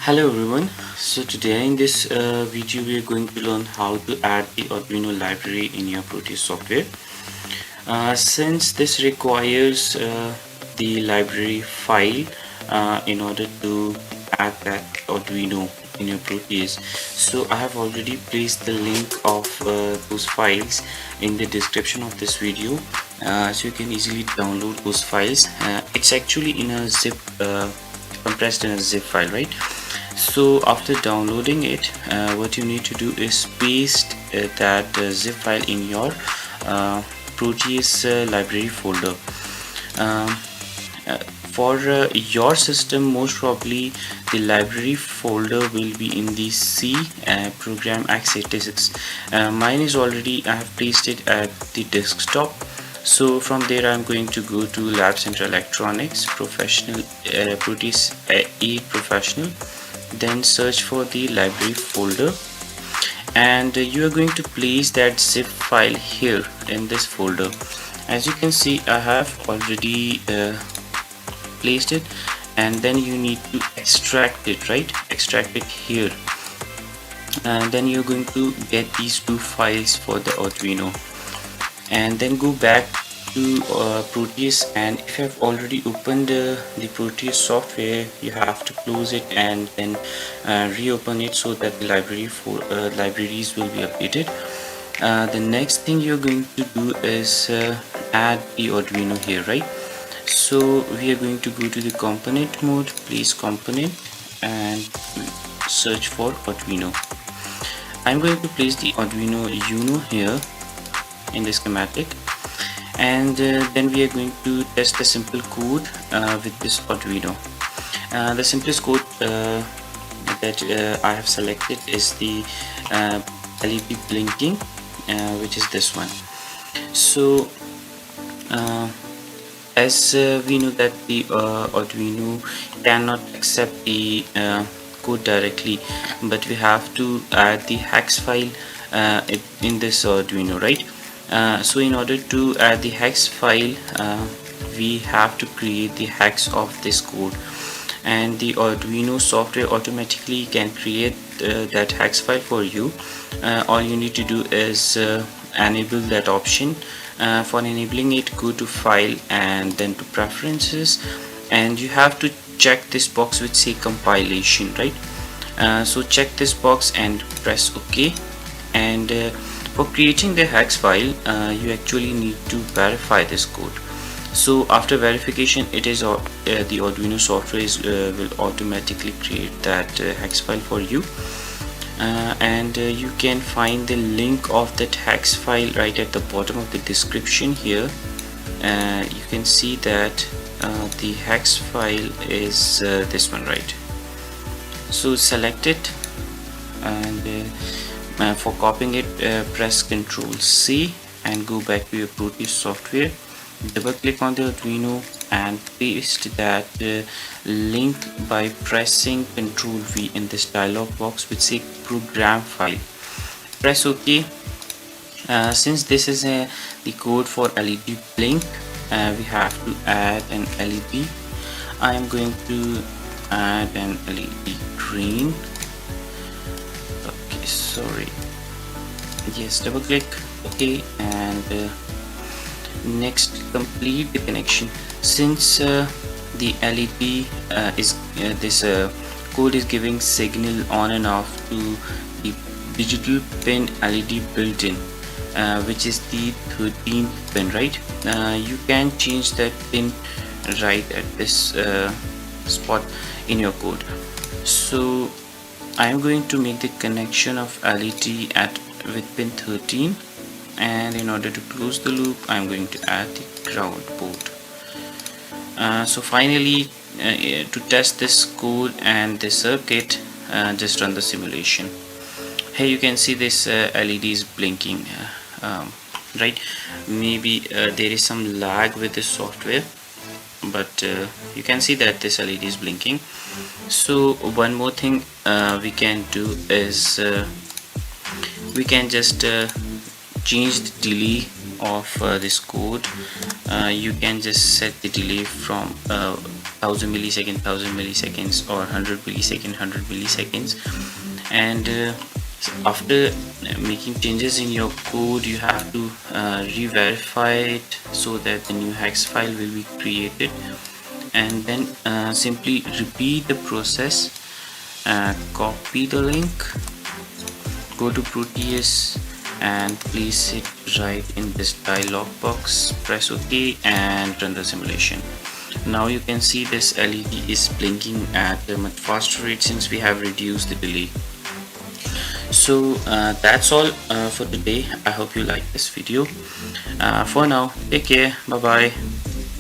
Hello everyone. So today in this video we are going to learn how to add the Arduino library in your Proteus software. Since this requires the library file in order to add that Arduino in your Proteus, so I have already placed the link of those files in the description of this video, so you can easily download those files. It's actually in a zip compressed in a zip file, right? So after downloading it, what you need to do is paste that zip file in your Proteus library folder. For your system, most probably the library folder will be in the C program x86. Mine is already, I have placed it at the desktop. So from there I'm going to go to Lab Center Electronics Professional Proteus A Professional, then search for the library folder, and you are going to place that zip file here in this folder. As you can see, I have already placed it, and then you need to extract it, right? Extract it here, and then you're going to get these two files for the Arduino, and then go back to Proteus. And if you have already opened the Proteus software, you have to close it and then reopen it so that the libraries will be updated. The next thing you're going to do is add the Arduino here, right? So we are going to go to the component mode, place component, and search for Arduino. I'm going to place the Arduino Uno here in the schematic, and then we are going to test the simple code with this Arduino. The simplest code that I have selected is the LED blinking, which is this one. So as we know that the Arduino cannot accept the code directly, but we have to add the hex file in this Arduino, right? So in order to add the hex file, we have to create the hex of this code, and the Arduino software automatically can create that hex file for you. All you need to do is enable that option. For enabling it, go to file and then to preferences, and you have to check this box which say compilation, right? So check this box and press OK. And for creating the hex file, you actually need to verify this code. So after verification, it is the Arduino software will automatically create that hex file for you. And you can find the link of that hex file right at the bottom of the description here. You can see that the hex file is this one, right? So select it, and for copying it, press Ctrl C and go back to your Proteus software. Double click on the Arduino and paste that link by pressing Ctrl V in this dialog box which say program file. Press OK. Since this is the code for LED blink, we have to add an LED. I am going to add an LED green. Okay, sorry. Yes, double click OK, and next complete the connection. Since the LED is this code is giving signal on and off to the digital pin LED built in, which is the 13th pin, right? You can change that pin right at this spot in your code. So I am going to make the connection of LED with pin 13, and in order to close the loop, I'm going to add the ground port. So finally, to test this code and this circuit, just run the simulation. Here you can see this LED is blinking, right? Maybe there is some lag with this software, but you can see that this LED is blinking. So one more thing we can do is we can just change the delay of this code. You can just set the delay from 1000 millisecond 1000 milliseconds, or 100 millisecond 100 milliseconds. And after making changes in your code, you have to re-verify it so that the new hex file will be created, and then simply repeat the process. Copy the link, go to Proteus and place it right in this dialog box, press OK and run the simulation. Now you can see this LED is blinking at a much faster rate since we have reduced the delay. So that's all for today. I hope you like this video. For now, take care. Bye bye.